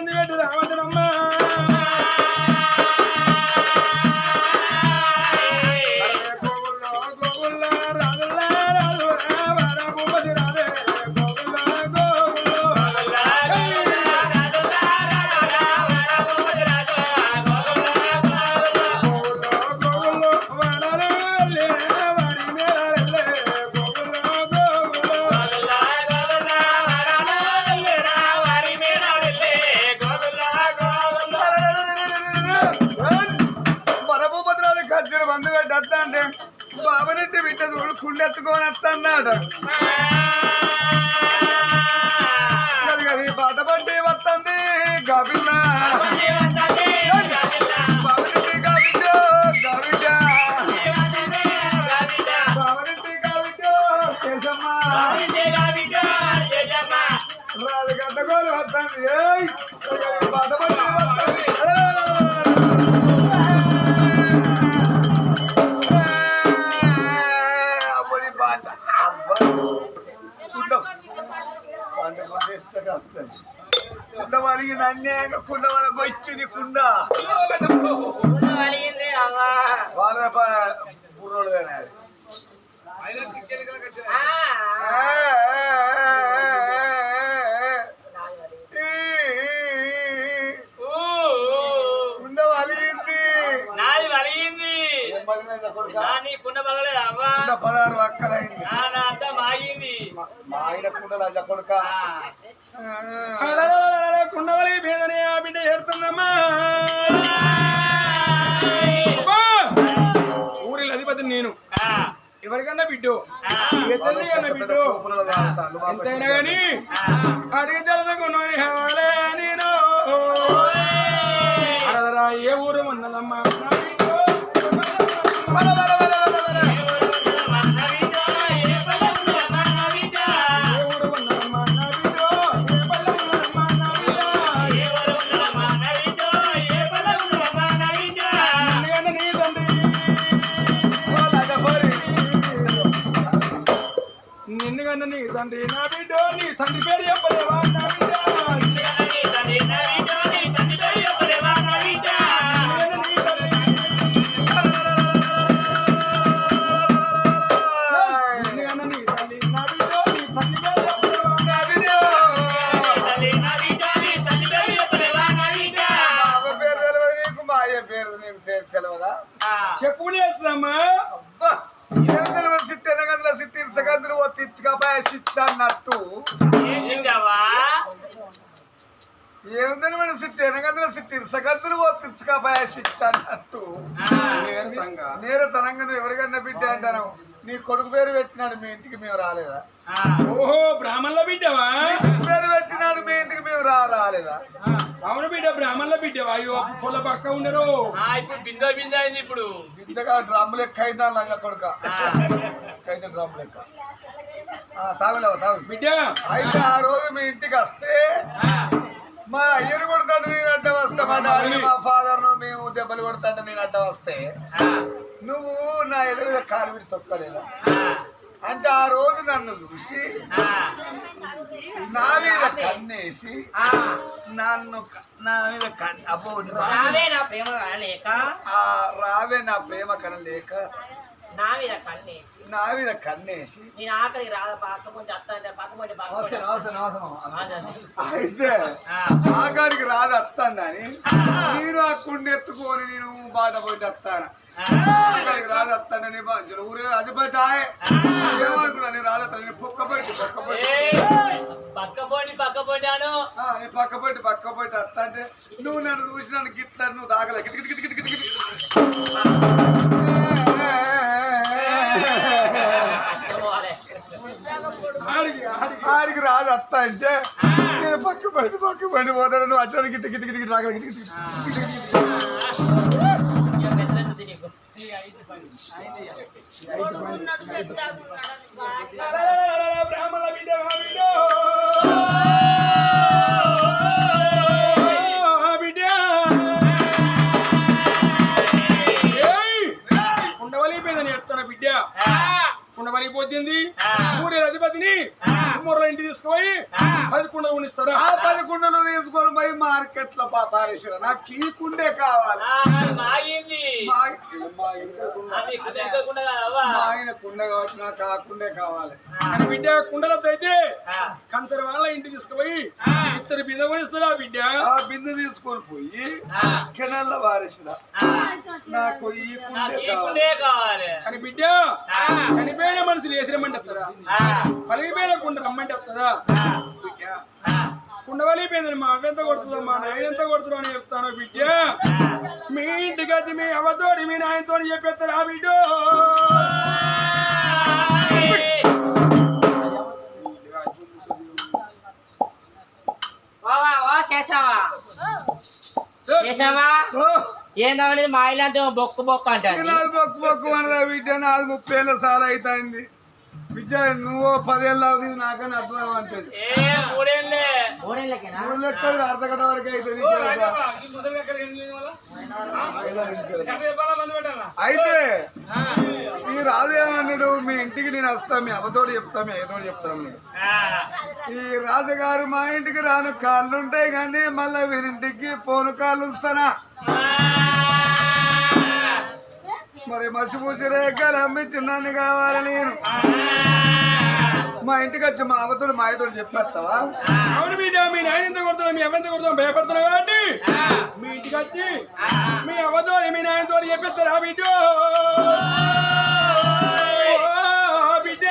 బంది పెట్టి రావద్దనమ్మ బాబనెట్టి బిడ్డదు కుండెత్తుకొని వస్తాడు అది పాట పట్టి వస్తుంది గబిల్ల బాబనెట్టి గబిడ్డ గబిడ్డ బాబనెట్టి గబిడ్డ చేసమ్మ రాజు గడ్డగోలు వస్తుంది పాట పట్టి వస్తుంది కుండ వలిగింది అన్యాయంగా కుండ వాళ్ళకి వచ్చింది కుండ వాళ్ళ బుర్రోడు కుండ వలిగింది కుండ 16 అక్కలైంది మా ఆయన కుండలు అజ కొడుక కుండవలి బీదనే ఆ బిడ్డ ఏడుతుందమ్మా ఊరిలో అధిపతి నేను ఎవరికన్నా బిడ్డు అన్న బిడ్డు ఎంతైనా గాని అడిగి తెలుసుకున్నాను నేను అడదరా ఏ ఊరు ఉన్నదమ్మా నీ తండ్రి నా బిడ్డ నీ తండ్రి పేరు చెప్పలేవా నా బిడ్డ చెప్పు లేదమ్మా సిట్టి ఇరుసగందులు తెచ్చుకపోయా సిట్ అన్నట్టు ఏముందని మనం సిట్టి ఎనగందుల సిట్టి ఇరుసగందులు తెచ్చుకపోయా సిట్ అన్నట్టు నేరతనంగా నువ్వు ఎవరికన్నా బిడ్డ అంటాను నీ కొడుకు పేరు పెట్టినాడు మీ ఇంటికి మేము రాలేదా ఓహో బ్రాహ్మణుల బిడ్డవా పేరు పెట్టినాడు మీ ఇంటికి మేము రాలేదా అవును బిడ్డ బ్రాహ్మణుల బిడ్డవా అయ్యో పొల పక్క ఉండరు ఇప్పుడు బింద బింద అయింది ఇప్పుడు బిందగా డ్రమ్ లెక్క అయిందా లంగ కొడుక అయితే డ్రమ్ లెక్క తాగులేవా తాగు బిడ్డ అయితే ఆ రోజు మీ ఇంటికి వస్తే మా అయ్యను కొడతాడు నేను అడ్డ వస్తే మా డాడీ మా ఫాదర్ ను మేము దెబ్బలు కొడతాడు నేను అడ్డ వస్తే నువ్వు నా ఎదురు మీద కాలు విడి తొక్కలేదా అంటే ఆ రోజు నన్ను చూసి నా మీద కన్నేసి నన్ను నా మీద అబ్బో రావే నా ప్రేమ కనలేక నా మీద కన్నేసి నేను ఆకలి రాదా పక్కకుంటే అయితే ఆఖరికి రాదు వస్తాను నేను ఆ కుండి ఎత్తుకొని నేను బాధపడి వస్తాను ఆఖరికి రాదు వస్తాను నీ బాధ్యులు ఊరే అధిపతి ఏమనుకున్నా నేను రాదత్తాను నేను పక్కపొట్టి వస్తా అంటే నువ్వు నన్ను చూసి నన్ను గిట్ల నువ్వు తాగలే ఆడికి రాదు వస్తా అంటే నేను పక్క పడి పోతాను నువ్వు వచ్చాను గిట్టి గిట్టి గిట్టి రాగల గిట్టి బ్రాహ్మణ బిడ్డ కుండవలిపోతుంది ఊరే అధిపతిని మూరల ఇంటి తీసుకుపోయి 10 కుండలు కొనిస్తాడు ఆ 10 కుండలు తీసుకొని పోయి మా మార్కెట్ లో పారేసిన నాకు ఈ కుండే కావాలి మా ఆయన కుండ కాబట్టి నాకు ఆ కుండే కావాలి అని బిడ్డ కుండలతో అయితే కంచర వాళ్ళ ఇంటికి తీసుకుపోయి ఇద్దరు బిందె పోయిస్తారు ఆ బిడ్డ ఆ బిందె తీసుకొని పోయి కెనాల్లో పారేసిన నాకు ఈ కుండే కావాలి అని బిడ్డ చనిపోయిన మనుషులు వేసిరమ్మంటే వస్తారా పలిగిపోయిన కుండ రమ్మంటే వస్తుందా బిడ్డ కుండ వలిగిపోయిందని మా అవ్వ ఎంత కొడుతుందో మా నాయన ఎంత కొడుతుందో అని చెప్తాను బిడ్డ మీ ఇంటికి వచ్చి మీ అవ్వతోడి మీ నాయనతో చెప్పేస్తారు ఆ బిడ్డ ఏందనేది మా ఇలాంటి బొక్కు బొక్కు అంటే బొక్కు బొక్కు అనరా బిడ్డ 40-30 ఏళ్ళ సార్ అవుతాయింది బిడ్డ నువ్వు 10 ఏళ్ళు అవుతుంది నాకని అర్థం అంటది 3 లెక్కలు అర్ధగంట వరకు అయితే ఈ రాజేమన్నాడు మీ ఇంటికి నేను వస్తా మీ అవ్వతోడు చెప్తా మీ అయ్యతోడు చెప్తాను ఈ రాజుగారు మా ఇంటికి రాను కాళ్ళు ఉంటాయి కానీ మళ్ళీ వీరింటికి పోను కాళ్ళు ఉంచుతానా మరి మసిపూసి రేఖలు అమ్మించిందాన్ని కావాలి నేను మా ఇంటికి వచ్చి మా అవ్వతోడు మా అయ్యతోడు చెప్పేస్తావా అవును బిడ్డ మీ నాయన ఎంత కొడుతున్నా మీ అవ్వ ఎంత కొడుతున్నా భయపడుతున్నా కాబట్టి మీ ఇంటికి వచ్చి మీ అవ్వతో మీ నాయనతో చెప్పేస్తారా బిడ్డ బిడ్డ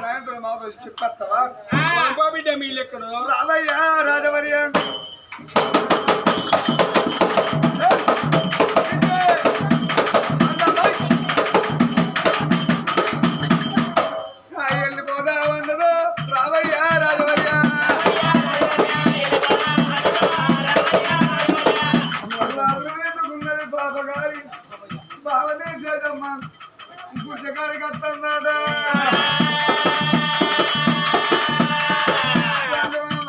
నాయనతో మాతో చెప్పేస్తావా బిడ్డ మీ లెక్కను రావయ్యా రాజవర్య వెళ్ళిపోదామన్నదో రావయ్యా రాజవర్య ఉన్నది బాబగారి బావనే చేదమ్మా పుస్తకానికి వస్తున్నాడా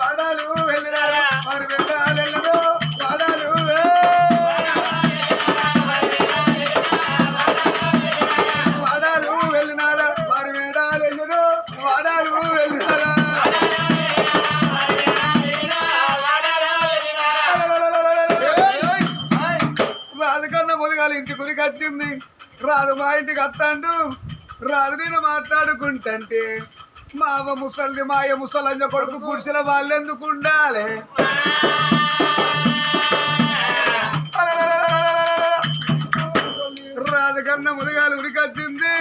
వాడాలు వెళ్ళినారా మరి వెళ్ళాలెళ్ళదో వాడాలు వాడాలు వెళ్ళినారా మరి వేడాలెళ్ళదో వాడాలు వెళ్ళినారా రాజు కన్నా ముదిగాలి ఇంటి గురికి వచ్చింది రాదు మా ఇంటికి వస్తాడు రాదు నేను మాట్లాడుకుంటే మా అవ్వ ముసలిది మా అయ్య ముసలంజ కొడుకు పురుషుల వాళ్ళు ఎందుకు ఉండాలి రాదు కన్నా ముదిగాలి ఉరికి వచ్చింది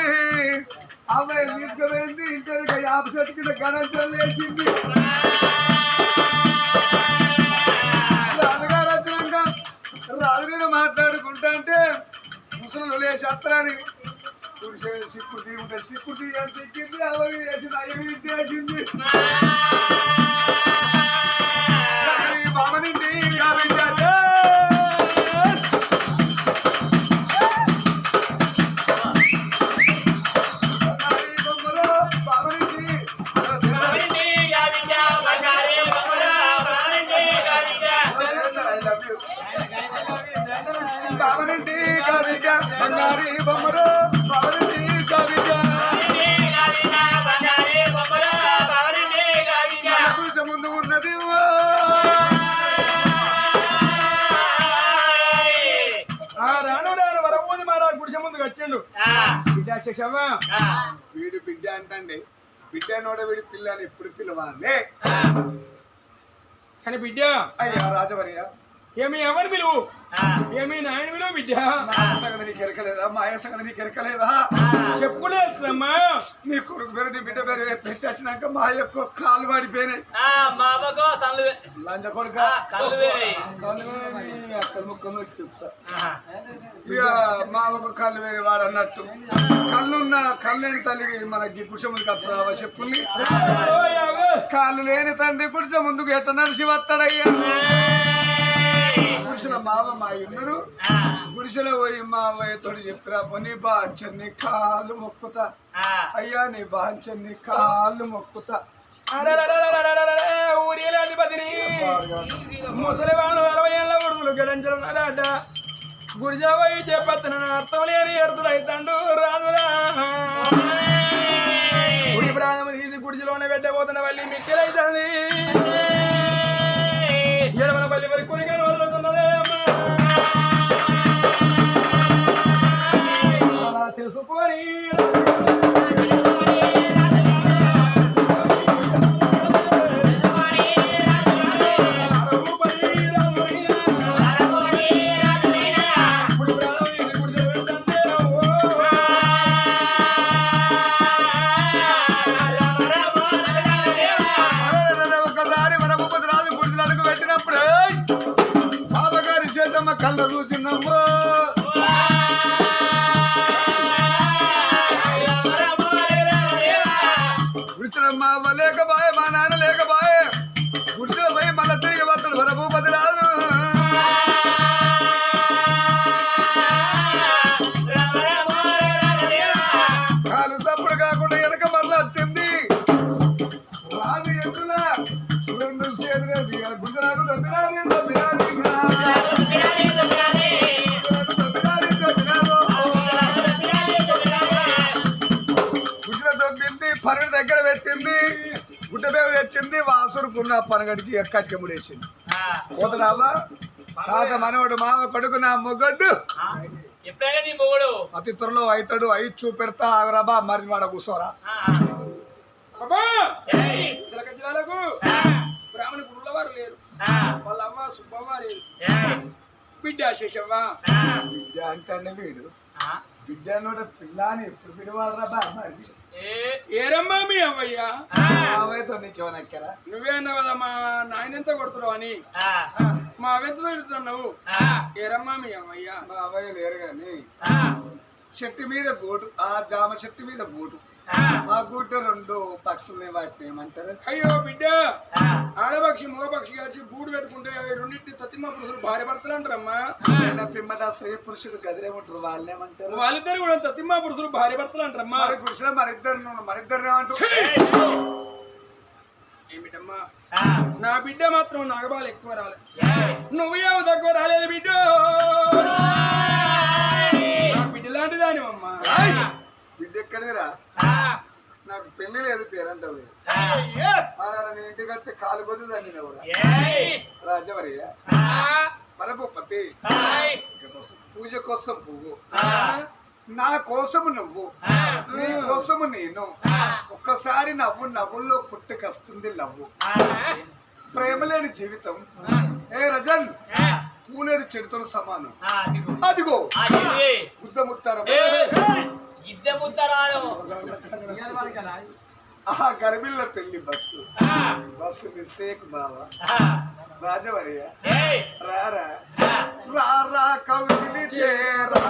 అమ్మాయి తీసుకుపోయింది ఇంటికి యాప చెట్టు కింద గణంచలు వేసింది రాజుగారు వచ్చినాక రాజు మీద మాట్లాడుకుంటా అంటే ముసలు లేచేస్తారని సిక్కుటి ఉంటే సిక్కుటి అని తిక్కింది అవి వేసింది అవి వేసింది బామనింటి బామనింటి కవిక బంగారి బొమ్మరు బామనింటి కవిక ముందు ఉన్నది రాను రాను వరపోది మా గుడిసె ముందు కట్టిండు వీడు బిడ్డ అంటండి బిడ్డ నోడ వీడి పిల్లని ఎప్పుడు పిలవాలి కానీ బిడ్డ అయ్యా రాజవర్య ఏమి ఎవరు పిలువు ఏమి నాయన విలువ బిడ్డ సంగతి నీకు ఎరకలేదా మా అయ్య సంగతి నీకు ఎరకలేదా చెప్పుకోలేదమ్మా నీ కొడుకు పేరు నీ బిడ్డ పేరు పెట్టి వచ్చినాక మా యొక్క కాళ్ళు పడిపోయినాయి లంచ కొడుక అక్కడ ముక్కలు ఇక మా ఒక కళ్ళు వేరే వాడు అన్నట్టు కళ్ళు లేని తల్లికి మనకి పురుష ముందుకు వస్తుందా చెప్పుల్ని కాళ్ళు లేని తండ్రి పురుష ముందుకు ఎట్ట నడిచి వస్తాడయ్యా పురుషుల మావ మా ఇద్దరు పురుషుల పోయి మా అవ్వయ్యతోటి చెప్పిరా నీ బాంచని కాళ్ళు మొక్కుతా అయ్యా నీ బాంచని కాళ్ళు మొక్కుతా ఊరిలో అధిపతిని ముసలి వాళ్ళు 60 ఏళ్ళ ఉడుగులు గడించడం గుడిజా పోయి చెప్పత్తున అర్థం లేని ఎరుతులు అవుతాడు రాదురా గుడి ప్రాణం తీసి గుడిజలోనే పెట్టబోతున్న వల్లి మిక్కిలైతుంది కళ్ళ చూసిందమ్మో గుడిచలమ్మ లేకబాయే మా నాన్న లేకబాయే గుడిచల పోయి మళ్ళీ తిరిగి వస్తాడు వరభూపతి రాదు కాలు తప్పుడు కాకుండా వెనక మళ్ళీ వచ్చింది రాదు ఎదురులా గుజరాలు తప్పిరాది పనుడు దగ్గర పెట్టింది గుడ్డ బేగ తెచ్చింది వాసుడుకున్న పనగడికి ఎక్కడికి ముడేసింది పోతున్నావా తాత మనవడు మామ కొడుకు నా మొగడ్డు అతి త్వరలో అవుతాడు అయి చూపెడతా ఆగరాబా మరి వాడ కూర్చోరా బ్రాహ్మణ గురువుల వారు లేరు వాళ్ళ అమ్మ సుబ్బమ్మ లేరు బిడ్డ శేషవ్వ బిడ్డ అంటే వీడు బిడ్డ నోట పిల్లని ఎప్పుడు పిలవాలరా ఏరమ్మా మీ అవ్వయ్యా అవైతే నీకేమైనా ఎక్కరా నువ్వే అన్నావు కదా మా నాయనంతా కొడుతున్నావు అని మా అవెంత తిడుతున్నావు ఏరమ్మా మీ అవ్వయ్యా మా అవ్వయ్య లేరు గాని చెట్టు మీద గోటు ఆ జామ చెట్టు మీద గోటు మా గూట రెండు పక్షుల్ని వాటిని ఏమంటారు అయ్యో బిడ్డ ఆడపక్షి మగపక్షి కలిసి గూడు పెట్టుకుంటే రెండింటి తత్తిమా పురుషులు భార్య భర్తలు అంటారమ్మా పిమ్మట స్త్రీ పురుషుడు గదిలేమంటారు వాళ్ళేమంటారు వాళ్ళిద్దరు కూడా తత్తిమా పురుషులు భార్య భర్తలు అంటారమ్మా మరి పురుషులు మరిద్దరు ఏమంటారు ఏమిటమ్మా నా బిడ్డ మాత్రం నాగబాలు ఎక్కువ రాలేదు నువ్వేమో తక్కువ రాలేదు బిడ్డ నా బిడ్డ లాంటి దానివమ్మా బిడ్డ ఎక్కడిదిరా నాకు పెళ్లి లేదు పేరంటావు నీ ఇంటికి వస్తే కాలు కొద్ది దాన్ని రాజవరయ్య పరభూపతి పూజ కోసం పువ్వు నా కోసము నువ్వు నీ కోసము నేను ఒక్కసారి నవ్వుల్లో పుట్టుకొస్తుంది లవ్వు ప్రేమ లేని జీవితం ఏ రజన్ పూలేరు చెడుతో సమానం అదిగో గుద్దముత్తారం గర్భిల్ల పెళ్లి బస్సు మిస్సేకు బావా రాజవరయ్య రారా రారా కవిని చేరా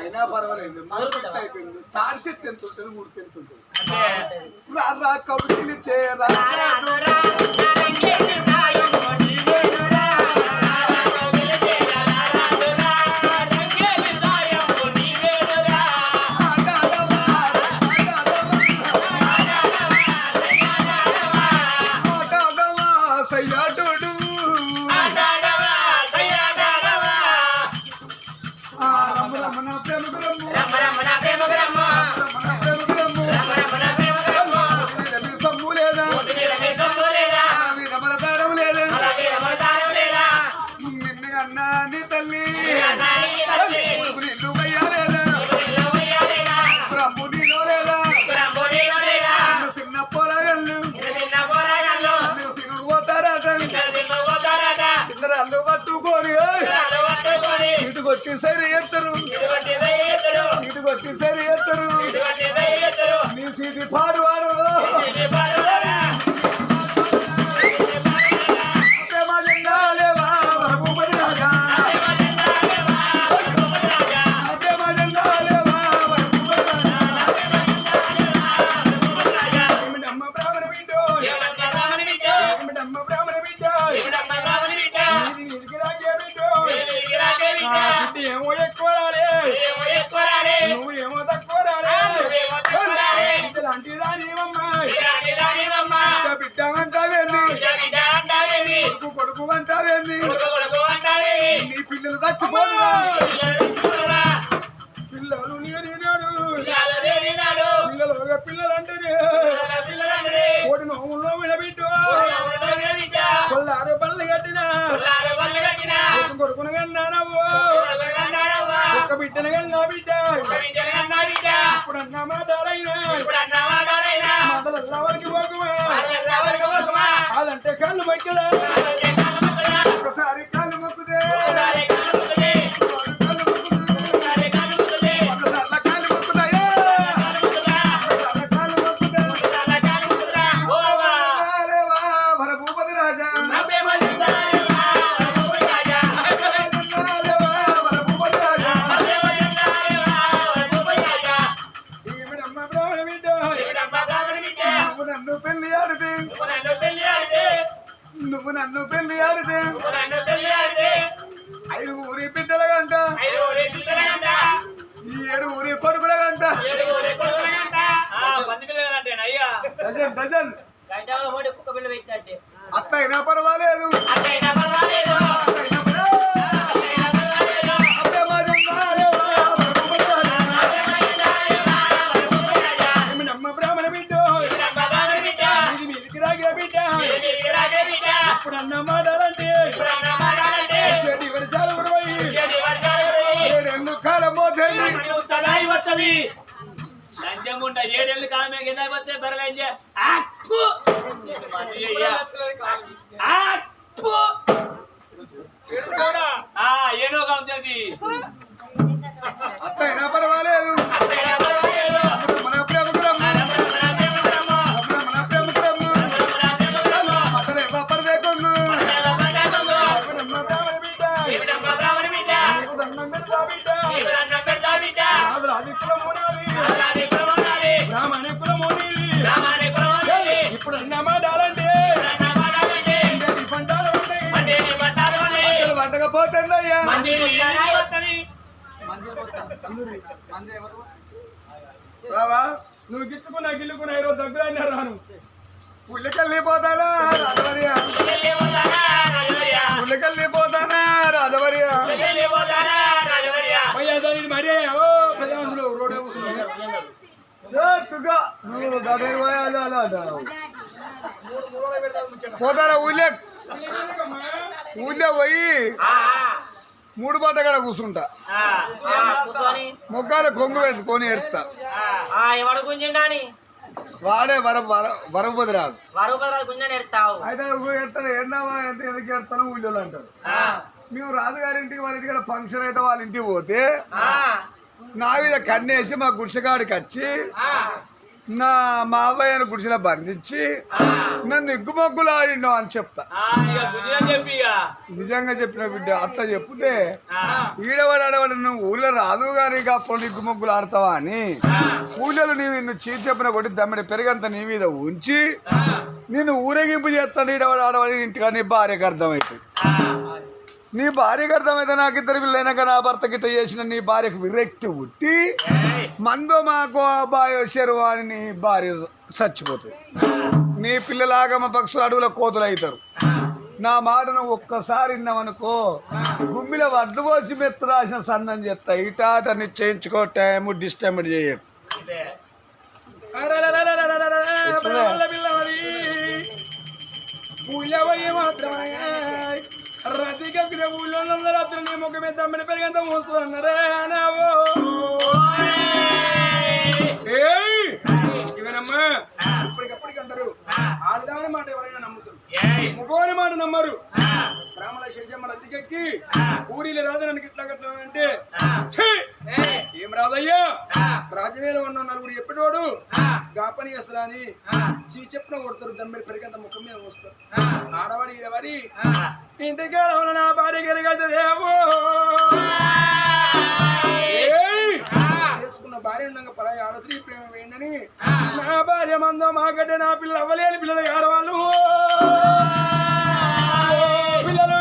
అయినా పర్వాలేదు అయిపోయింది తాడితే ఎంత ఉంటుంది 3 టెంత్ ఉంటుంది రారా కబుర్లు చేయరా కొట్టి సరి ఎత్తరు సీటు కొట్టి సరి ఎత్తరు నీ సీటి పాడువాడు ఏమో ఎక్కువ రాలే నువ్వు ఏమో తక్కువ రాలే ఇలాంటి రానివమ్మా బిడ్డమంటావేంది కొడుకు అంటావేంది నీ పిల్లలు చచ్చిపోను పిల్లలు నేనాడు పిల్లలంటే కోటి నోముల్లో వినబిడ్డు కొల్లారు పళ్ళు కట్టినా కొడుకును కన్నానవ్వు ఒక బిడ్డను కన్నా బిడ్డ ఇప్పుడన్నా మాటలైనా మాటలల్లా వరకు పోకుమా అదంటే కాళ్ళు మొక్కలే ఒకసారి కాళ్ళు మొక్కుదే నువ్వు నన్ను పెళ్లి ఆడితే 5 ఊరి బిడ్డల గంట 7 ఊరి కొడుకుల గంట డజన్ అట్లయినా పర్వాలేదు ఇప్పుడన్నా మాటాలంటే 7 వర్షాలు కూడా పోయి 7 కాలం పోతుంది లంచముండ 7 కాలమే కింద వచ్చే బరగంజ ఏడో కాంతి అట్లయినా పర్వాలేదు మన ప్రేమ ఇప్పుడు అన్నమాడాలంటే వంటకపోతుందయ్యా రావా నువ్వు గిల్లుకున్నా ఈరోజు దగ్గర అయినా రాను ఉల్లికెళ్ళిపోతానా రాజవరియా ఉల్లికెళ్ళిపోతానా రాజవరియా మరే ఓ ప్రజాంధ్రులు రోడ్డు పోతారా ఊళ్ళో పోయి 3 బాట కాడ కూర్చుంటా మొగ్గాల కొంగు పెట్టుకొని ఎడతా వాడే వరపతి రాదు అయితే ఎడతాను ఏందామా ఎంత ఎందుకు ఎడతాను ఊళ్ళో అంటారు మేము రాజుగారింటికి వాళ్ళ ఇంటికి ఫంక్షన్ అయితే వాళ్ళ ఇంటికి పోతే నా మీద కన్నేసి మా గుడిసెగాడికి వచ్చి నా మావయ్యను గుడిసెలో బంధించి నన్ను ఎగ్గుమొగ్గులు ఆడిండు అని చెప్తా నిజంగా చెప్పిన బిడ్డ అట్లా చెప్తే ఈడవాడు నువ్వు ఊళ్ళో రాదు గారి అప్పుడు ఎగ్గుమొగ్గులు ఆడతావా అని ఊళ్ళో నువ్వు చీచి చెప్పిన కొట్టి దమ్మిడి పెరిగంత నీ మీద ఉంచి నేను ఊరేగింపు చేస్తాను ఈడవాడు ఆడవాడి ఇంటికా నీ భార్యకు అర్థమవుతుంది నీ భార్యకు అర్థమైతే నాకు 2 పిల్లైనాక నా భర్త గిట్ట చేసిన నీ భార్యకు విరక్తి ఉట్టి మందో మాకో అబ్బాయి వచ్చారు అని నీ భార్య చచ్చిపోతుంది నీ పిల్లలాగా మా పక్షులు అడవుల కోతులు అవుతారు నా మాటను ఒక్కసారి విన్నామనుకో గుమ్మిలో వడ్లు పోసి మెత్త రాసిన సన్నం చేస్తా ఇటాట నిశ్చయించుకో టైము డిస్టర్బ్ చేయకు రతికప్పిన ఊళ్ళో రాత్రి నీ ముఖం మీద తమ్మిడి పెరిగంత మూస్తున్నారే ఇవనమ్మా ఇప్పటికప్పటికి అంటారు ఆడదాని మాట ఎవరైనా నమ్ముతారు ముఖోని మాట నమ్మరు బ్రాహ్మణ శేషమ్మల అద్దెకెక్కి ఊరిలో రాజనానికి ఇట్లా కట్లా అంటే ఏం రాదయ్యా రాజవేలు ఉన్న నలుగురు చెప్పేటోడు గాపని చేస్తారా అని చీ చెప్పిన కొడతారు దమ్మెడి పెరిగంత ముఖం మీద వస్తారు ఆడవాడి ఈడవాడి ఇంటికి నా భార్య గరిగదేవో చేసుకున్న భార్య ఉండగా పరాయి ఆడస్త్రీ ప్రేమ వేయండి నా భార్య మందో మాకంటే నా పిల్లలు అవ్వలేని పిల్లలు గారు వాళ్ళు పిల్లలు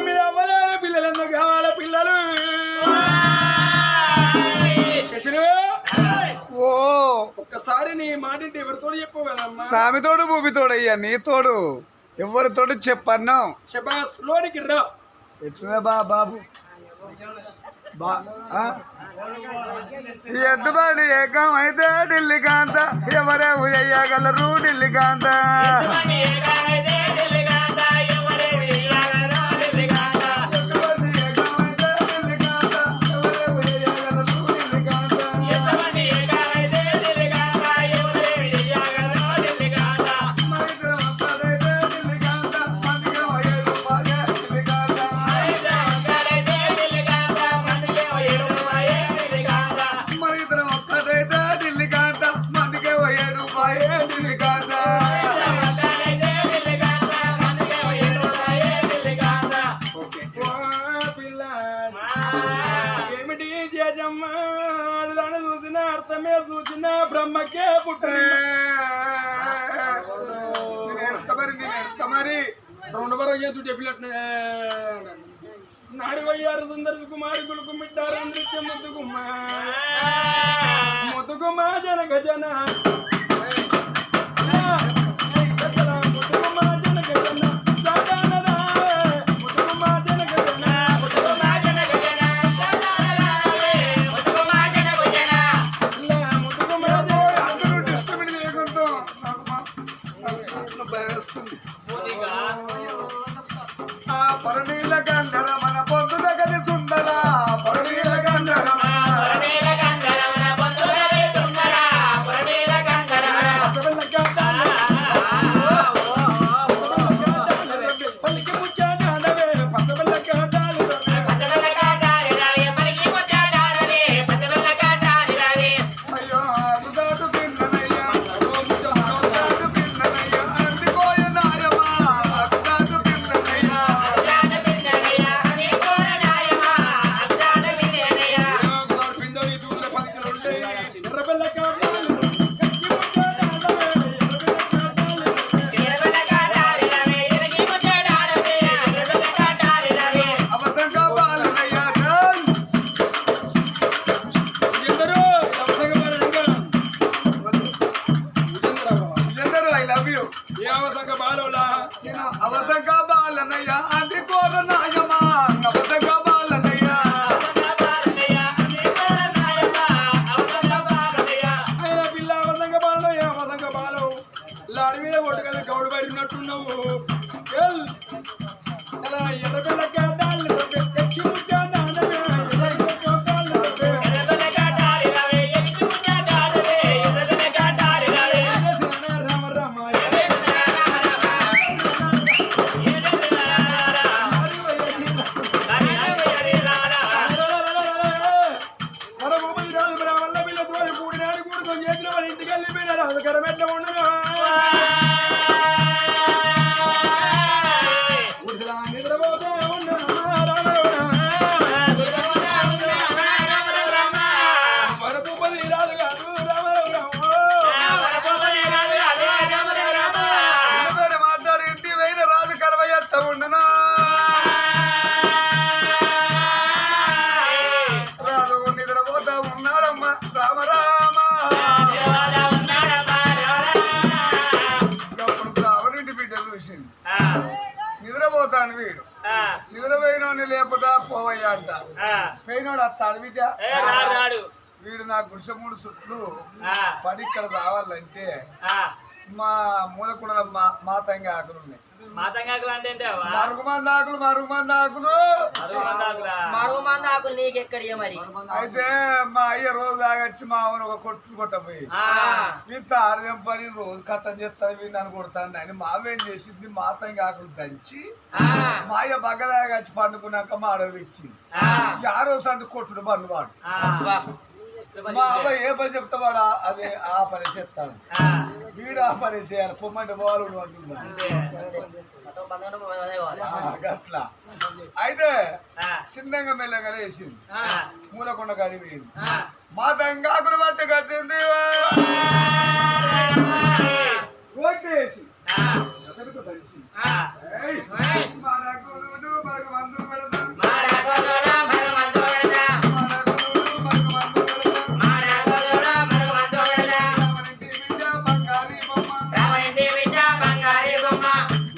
మీద అవ్వలేని పిల్లలు ఎందుకు కావాలి పిల్లలు శశులు ఓ ఒక్కసారి నీ మాట ఎవరితోడు చెప్పవు కదమ్మా సామితోడు భూమితోడు అయ్యా నీతోడు ఎవరితోడు చెప్పను శబాస్ లోనికి రా ఎట్లా బాబు ఎద్దుబాడి ఏకం అయితే ఢిల్లీ కాంత ఎవరే ఉయ్యగలరు ఢిల్లీ కాంత బ్రహ్మకే పుట్టిన మరి రెండు వరకు చేతు చెప్పినట్టు నాడు వయ్యారు సుందర కుమారి గులుకు మిట్టారు నృత్య ముద్దుకుమ్మా ముద్దుకుమ్మా జన గజన ముద్దుకుమ్మా జన గజన పరునీల గంధర మన పొందు దగ్గర సుందర పరునీల గంధర అవతంగా బాలనయ్య అంది కోరనాయమా అవతంగా బాలనయ్య ఆయన పిల్ల అవతంగా బాలనయ్య అవతంగా బాలవు లాడి మీద కొట్టు కదా గౌడు పడినట్టున్నావు ఎర్రపిల్ల కాటాలు నిద్రపోతాను వీడు నిద్రపోయినోని లేపుతా పోవయ్యా అంట పోయినోడు వస్తాడు విద్య వీడు నా గుడిసె 3 చుట్లు ఆ, పడి ఇక్కడ రావాలంటే ఆ. మా మూలకుండ మా తంగి ఆకులు ఉన్నాయి. మాతంగాకులు అంటే ఏంటవ్వా? మరుగుమంది ఆకులు మరుగుమంది ఆకులు నీకెక్కడియా మరి? అయితే మా అయ్య రోజు తాగొచ్చి మా ఆమెను ఒక కొట్టు కొట్టపోయి వీళ్ళు తాడదెంపని రోజు కట్టం చేస్తాను వీళ్ళు నన్ను కొడతాను అని మావేం చేసింది మా తంగి ఆకులు దంచి మా అయ్య బగ్గరాగచ్చి పండుకున్నాక మా అడవి ఇచ్చింది. ఆ రోజు అందు కొట్టుడు బంధు వాడు మా అబ్బాయి ఏ పని చెప్తావాడు అదే ఆ పని చెప్తాడు. వీడు ఆ పని చేయాలి పొమ్మంటే పోవాలి అంటున్నాడు అట్లా. అయితే చిన్నగా మెల్లగా వేసింది మూలకొండ కడిపోయింది మా తంగాకులు పట్టి కట్టింది ఓట్లేసి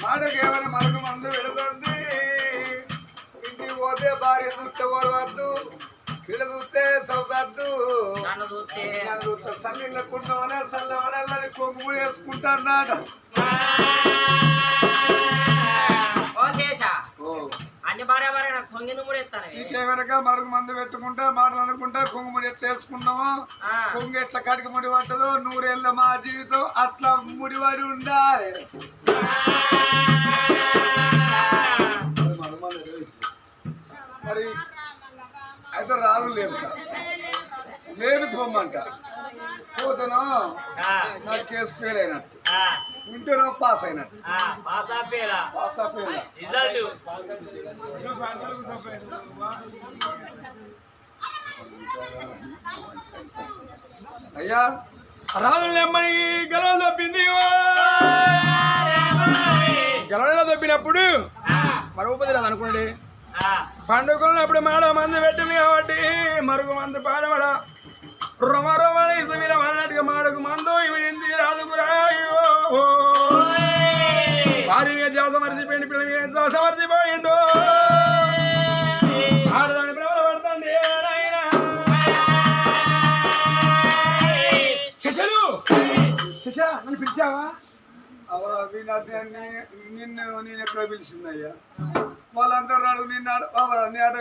మాటకేమైనా మరొక మందు పెడుతుంది. ఇంటికి పోతే భార్య చూస్తే పోవద్దు, పిల్ల చూస్తే సౌదద్దు, నన్ను చూస్తే సల్లిళ్ళకుండానే సల్లవడల్లని కొంగు వేసుకుంటాన్నాడ. ఓ శేషా అన్ని భార్య భార్య నాకు కొంగింది కూడా ఎత్తాను. నీకేమనక మరుగు మందు పెట్టుకుంటా మాటలు అనుకుంటా కొంగు ముడి ఎట్లా వేసుకున్నామో కొంగు ఎట్లా కడికి ముడి పట్టదో 100 ఏళ్ళ మా జీవితం అట్లా ముడిపడి ఉండాలి. మరి అయితే రాదు లేని పోమంట పోతాను నా కేసు ఫెయిల్ అయినట్టు వింటేనో పాస్ అయినట్టు పాస్ అయ్యా రాజు నెమ్మని గెలవలు తప్పింది. గెలవలో తప్పినప్పుడు మరుగుపది రాదు అనుకోండి. పండుగలప్పుడు మాడ మంది పెట్టింది కాబట్టి మరుగు మంది పాడబడ రొమరొమని ఇసుమిల అన్నట్టుగా మాడుగు మందు ఇవిడింది రాదుకురా. వారి మీద జాత మర్చిపోయింది, పిల్లల మీద జాత మర్చిపోయిండు. ఆడదాన్ని ప్రేమలో పడతాండి నన్ను పిలిచావా? నిన్ను నేను ఎక్కడో పిలిచిందయ్యా. వాళ్ళందరూ నాడు నిన్న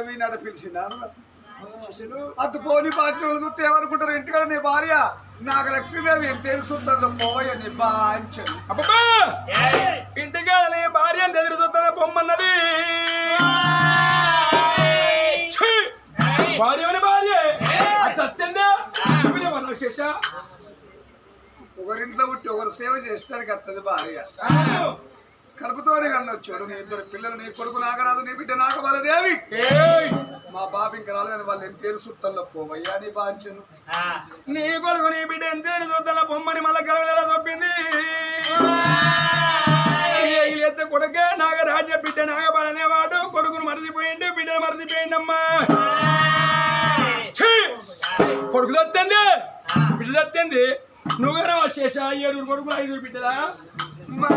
వీనాట పిలిచింది అటు పోని బాధ్యత చూస్తే ఏమనుకుంటారు ఇంటికాడ నీ భార్య నాకు లక్ష్మీదేవి ఏం తెలుసుంటుందో పోయ నీ బాంచ అబ్బా ఇంటికాడ నీ భార్య ఎదురు చూస్తున్న బొమ్మన్నది. భార్య భార్య ఒకరింట్లో పుట్టి ఒకరు సేవ చేస్తానికి వస్తుంది భార్య. కడుపుతోనే కన్నొచ్చు నీ 2 పిల్లలు, నీ కొడుకు నాగరాదు, నీ బిడ్డ నాగబాలదేవి. మా బాబు ఇంకా రాలేదని వాళ్ళు ఎంత సుత్తల్లో పోవయ్యా నీ బాంచను. నీ కొడుకు నీ బిడ్డ ఎంత సుత్తల బొమ్మని మళ్ళా గలవెలా తప్పింది. ఎత్తే కొడుకే నాగరాజ్య బిడ్డ నాగబాలనేవాడు కొడుకును మరిచిపోయిండు, బిడ్డను మరిచిపోయిండమ్మా. కొడుకు తత్తింది, బిడ్డ తత్తింది. నువ్వేనా శేష 7 కొడుకులు 5 బిడ్డలా? మరి